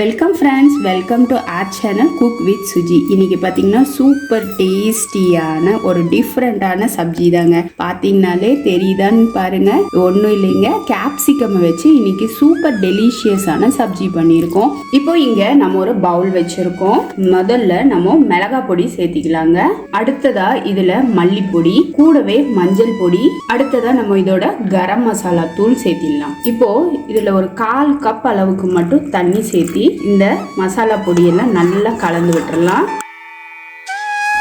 Welcome friends, welcome to R channel cook with Suji. இன்னைக்கு பார்த்தீங்கன்னா super டேஸ்டியான ஒரு டிஃப்ரெண்ட்டான சப்ஜி தாங்க. பார்த்தீங்கனாலே தெரியுதான்னு பாருங்க. ஒன்றும் இல்லைங்க, கேப்சிகம் வச்சு இன்னைக்கு சூப்பர் டெலிஷியஸான சப்ஜி பண்ணியிருக்கோம். இப்போ இங்கே நம்ம ஒரு பவுல் வச்சிருக்கோம். முதல்ல நம்ம மிளகாய் பொடி சேர்த்திக்கலாங்க. அடுத்ததா இதில் மல்லிப்பொடி, கூடவே மஞ்சள் பொடி, அடுத்ததா நம்ம இதோட கரம் மசாலா தூள் சேர்த்திடலாம். இப்போ இதில் ஒரு 1/4 கப் அளவுக்கு மட்டும் தண்ணி சேர்த்தி இந்த மசாலா பொடியெல்லாம் நல்லா கலந்து விட்டுறலாம்.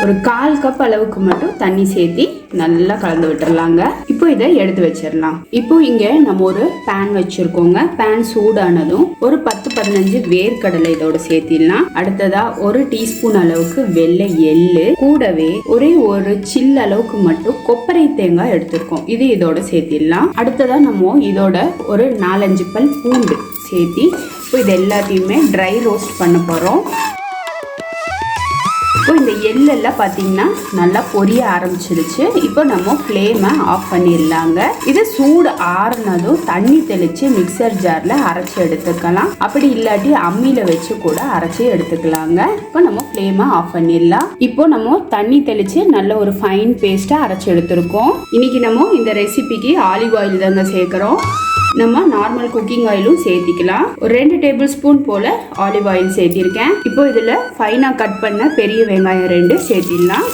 ஒரு 1/4 கப் அளவுக்கு மட்டும் தண்ணி சேர்த்தி நல்லா கலந்து விட்டுறலாங்க. இப்போ இதை எடுத்து வச்சிடலாம். இப்போ இங்க நம்ம ஒரு பேன் வச்சிருக்கோங்க. பேன் சூடானதும் ஒரு 10-15 வேர்க்கடலை இதோட சேர்த்திடலாம். அடுத்ததா 1 டீஸ்பூன் அளவுக்கு வெள்ளை எள்ளு, கூடவே ஒரே ஒரு சில் அளவுக்கு மட்டும் கொப்பரை தேங்காய் எடுத்திருக்கோம். இது இதோட சேர்த்திடலாம். அடுத்ததா நம்ம இதோட ஒரு 4-5 பல் பூண்டு சேர்த்தி இப்போ இது எல்லாத்தையுமே ட்ரை ரோஸ்ட் பண்ண போறோம். இப்போ இந்த எள்ளெல்லாம் பார்த்தீங்கன்னா நல்லா பொரிய ஆரம்பிச்சிருச்சு. இப்போ நம்ம ஃப்ளேமை ஆஃப் பண்ணிடலாங்க. இது சூடு ஆறுனதும் தண்ணி தெளித்து மிக்சர் ஜாரில் அரைச்சி எடுத்துக்கலாம். அப்படி இல்லாட்டி அம்மியில் வச்சு கூட அரைச்சி எடுத்துக்கலாங்க. இப்போ நம்ம ஃப்ளேமை ஆஃப் பண்ணிடலாம். இப்போ நம்ம தண்ணி தெளித்து நல்ல ஒரு ஃபைன் பேஸ்ட்டாக அரைச்சி எடுத்துருக்கோம். இன்னைக்கு நம்ம இந்த ரெசிபிக்கு ஆலிவ் ஆயில் தாங்க சேர்க்குறோம். நம்ம நார்மல் குக்கிங் ஆயிலும் சேர்த்திக்கலாம். ஒரு 2 டேபிள் ஸ்பூன் போல ஆலிவ் ஆயில் சேர்த்திருக்கேன். இப்போ இதில் ஃபைனாக கட் பண்ண பெரிய வெங்காயம் 2 சேர்த்திடலாம்.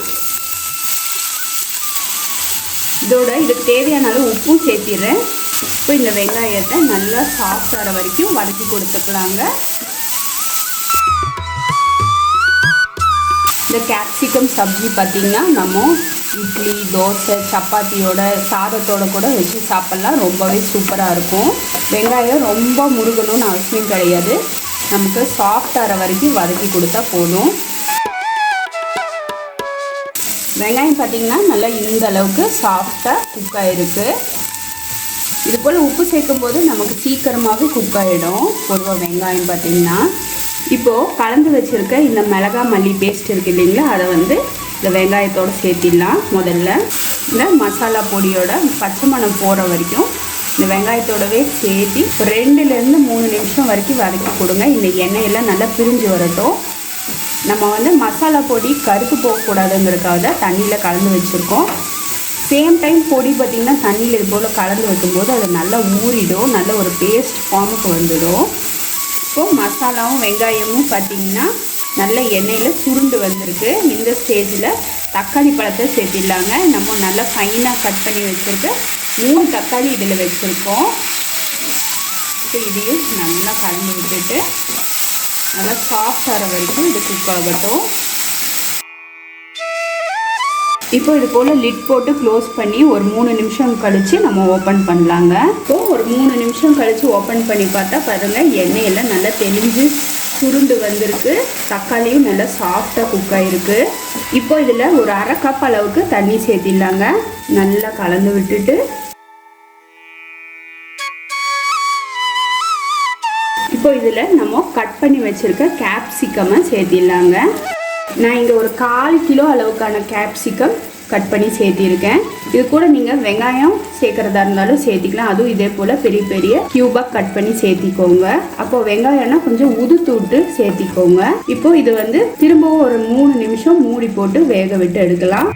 இதோட இதுக்கு தேவையான அளவு உப்பும் சேர்த்திடுறேன். இப்போ இந்த வெங்காயத்தை நல்லா சாஃப்ட் ஆகிற வரைக்கும் வதக்கி கொடுத்துக்கலாங்க. இந்த கேப்சிகம் சப்ஜி பார்த்திங்கன்னா நம்ம இட்லி, தோசை, சப்பாத்தியோட, சாதத்தோட கூட வச்சு சாப்பிட்லாம். ரொம்பவே சூப்பராக இருக்கும். வெங்காயம் ரொம்ப முருகணும்னு அவசியம் கிடையாது. நமக்கு சாஃப்ட் ஆகிற வரைக்கும் வதக்கி கொடுத்தா போதும். வெங்காயம் பார்த்திங்கன்னா நல்லா இந்த அளவுக்கு சாஃப்டாக குக் ஆகிருக்கு. இது போல் உப்பு சேர்க்கும் போது நமக்கு சீக்கிரமாகவே குக் ஆகிடும் பொதுவாக வெங்காயம் பார்த்திங்கன்னா. இப்போது கலந்து வச்சுருக்க இந்த மிளகாய் மல்லி பேஸ்ட் இருக்குது இல்லைங்களா, அதை இந்த வெங்காயத்தோடு சேர்த்திடலாம். முதல்ல இந்த மசாலா பொடியோட பச்சை மணம் போகிற வரைக்கும் இந்த வெங்காயத்தோடவே சேர்த்தி 2-3 நிமிஷம் வரைக்கும் வதக்கி கொடுங்க. இந்த எண்ணெயெல்லாம் நல்லா பிரிஞ்சு வரட்டும். நம்ம மசாலா பொடி கருத்து போகக்கூடாதுங்கிறதுக்காக தான் தண்ணியில் கலந்து வச்சுருக்கோம். சேம் டைம் பொடி பார்த்திங்கன்னா தண்ணியில் இது போல் கலந்து வைக்கும்போது அது நல்லா ஊறிடும், நல்ல ஒரு பேஸ்ட் ஃபார்முக்கு வந்துடும். இப்போது மசாலாவும் வெங்காயமும் பார்த்திங்கன்னா நல்ல எண்ணெயில் சுருண்டு வந்திருக்கு. இந்த ஸ்டேஜில் தக்காளி பழத்தை சேர்த்திடலாங்க. நம்ம நல்லா ஃபைனாக கட் பண்ணி வச்சுருக்க 3 தக்காளி இதில் வச்சுருக்கோம். இப்போ இதையும் நல்லா கலந்து விட்டுட்டு நல்லா சாஃப்ட் ஆகிற வரைக்கும் இது குக் ஆகட்டும். இப்போ இது போல் லிட் போட்டு க்ளோஸ் பண்ணி ஒரு 3 நிமிஷம் கழித்து நம்ம ஓப்பன் பண்ணலாங்க. இப்போது ஒரு 3 நிமிஷம் கழித்து ஓப்பன் பண்ணி பார்த்தா பாருங்கள், எண்ணெயெல்லாம் நல்லா தெளிஞ்சு சுருண்டு வந்திருக்கு. தக்காளியும் நல்லா சாஃப்டாக குக் ஆகிருக்கு. இப்போ இதில் ஒரு 1/2 கப் அளவுக்கு தண்ணி சேர்த்திடலாங்க. நல்லா கலந்து விட்டுட்டு இப்போ இதில் நம்ம கட் பண்ணி வச்சுருக்க கேப்சிகமை சேர்த்திடலாங்க. நான் இங்கே ஒரு 1/4 கிலோ அளவுக்கான கேப்சிகம் கட் பண்ணி சேர்த்திருக்கேன். இது கூட நீங்கள் வெங்காயம் சேர்க்குறதா இருந்தாலும் சேர்த்திக்கலாம். அதுவும் இதே போல் பெரிய பெரிய கியூபாக கட் பண்ணி சேர்த்திக்கோங்க. அப்போ வெங்காயம்னா கொஞ்சம் உதுத்து விட்டு சேர்த்திக்கோங்க. இப்போ இது திரும்பவும் ஒரு 3 நிமிஷம் மூடி போட்டு வேக விட்டு எடுக்கலாம்.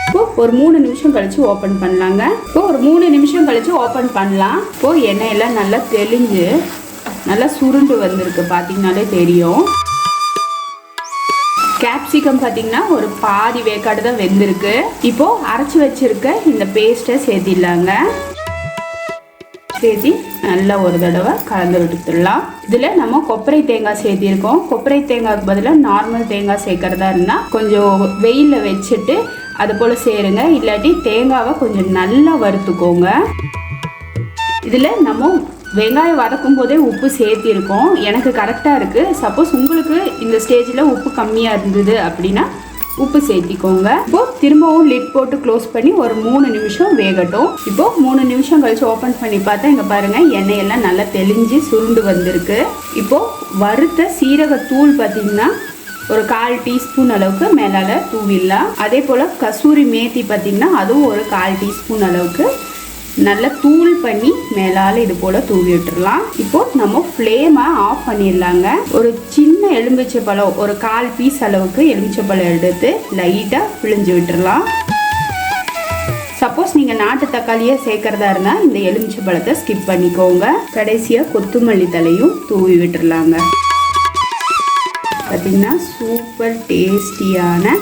இப்போ ஒரு 3 நிமிஷம் கழித்து ஓப்பன் பண்ணலாங்க. இப்போ ஒரு 3 நிமிஷம் கழித்து ஓப்பன் பண்ணலாம். இப்போது எண்ணெயெல்லாம் நல்லா தெளிஞ்சு நல்லா சுருண்டு வந்திருக்கு, பார்த்தீங்கன்னாலே தெரியும். கேப்சிகம் பார்த்தீங்கன்னா ஒரு பாதி வேக்காடு தான் வெந்திருக்கு. இப்போது அரைச்சி வச்சுருக்க இந்த பேஸ்ட்டை சேர்த்திடலாங்க. சேர்த்தி நல்லா ஒரு தடவை கலந்து விட்டுடலாம். இதில் நம்ம கொப்பரை தேங்காய் சேர்த்திருக்கோம். கொப்பரை தேங்காய்க்கு பதிலாக நார்மல் தேங்காய் சேர்க்குறதா இருந்தால் கொஞ்சம் வெயிலில் வச்சுட்டு அது போல் சேருங்க. இல்லாட்டி தேங்காவை கொஞ்சம் நல்லா வறுத்துக்கோங்க. இதில் நம்ம வெங்காயம் வதக்கும் போதே உப்பு சேர்த்திருக்கோம். எனக்கு கரெக்டாக இருக்குது. சப்போஸ் உங்களுக்கு இந்த ஸ்டேஜில் உப்பு கம்மியாக இருந்தது அப்படின்னா உப்பு சேர்த்திக்கோங்க. இப்போது திரும்பவும் லிட் போட்டு க்ளோஸ் பண்ணி ஒரு 3 நிமிஷம் வேகட்டும். இப்போது 3 நிமிஷம் கழித்து ஓப்பன் பண்ணி பார்த்தா இங்கே பாருங்கள், எண்ணெயெல்லாம் நல்லா தெளிஞ்சு சுருண்டு வந்திருக்கு. இப்போது வறுத்த சீரகத்தூள் பார்த்திங்கன்னா ஒரு 1/4 டீஸ்பூன் அளவுக்கு மேலால் தூவிடலாம். அதே போல் கசூரி மேத்தி பார்த்திங்கன்னா அதுவும் ஒரு 1/4 டீஸ்பூன் அளவுக்கு நல்லா தூள் பண்ணி மேலால் இது போல் தூவி விட்டுடலாம். இப்போ நம்ம ஃப்ளேமை ஆஃப் பண்ணிடலாங்க. ஒரு சின்ன எலுமிச்சை பழம், ஒரு 1/4 பீஸ் அளவுக்கு எலுமிச்சை பழம் எடுத்து லைட்டாக பிழிஞ்சு விட்டுடலாம். சப்போஸ் நீங்கள் நாட்டு தக்காளியை சேர்க்கறதா இருந்தால் இந்த எலுமிச்சை பழத்தை ஸ்கிப் பண்ணிக்கோங்க. கடைசியாக கொத்தமல்லி தலையும் தூவி விட்டுடலாங்க. பார்த்திங்கன்னா சூப்பர் டேஸ்டியான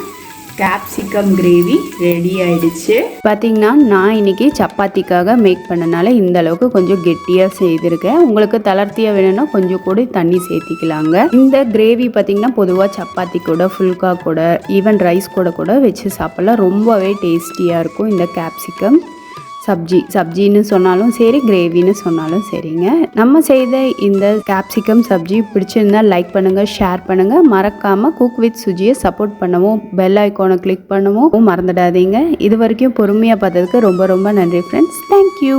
கேப்சிகம் கிரேவி ரெடி ஆயிடுச்சு. பார்த்தீங்கன்னா நான் இன்னைக்கு சப்பாத்திக்காக மேக் பண்ணனால இந்த அளவுக்கு கொஞ்சம் கெட்டியாக செய்திருக்கேன். உங்களுக்கு தளர்த்தியாக வேணும்னா கொஞ்சம் கூட தண்ணி சேர்த்திக்கலாங்க. இந்த கிரேவி பார்த்தீங்கன்னா பொதுவாக சப்பாத்தி கூட, ஃபுல்கா கூட, ஈவன் ரைஸ் கூட வச்சு சாப்பிடலாம். ரொம்பவே டேஸ்டியாக இருக்கும் இந்த கேப்சிகம் சப்ஜின்னு சொன்னாலும் சரி, கிரேவின்னு சொன்னாலும் சரிங்க. நம்ம செய்த இந்த கேப்சிகம் சப்ஜி பிடிச்சிருந்தா லைக் பண்ணுங்கள், ஷேர் பண்ணுங்கள். மறக்காமல் குக் வித் சுஜியை சப்போர்ட் பண்ணவும், பெல் ஐக்கானை கிளிக் பண்ணவும் மறந்துடாதீங்க. இது வரைக்கும் பொறுமையாக பார்த்ததுக்கு ரொம்ப ரொம்ப நன்றி ஃப்ரெண்ட்ஸ். தேங்க்யூ.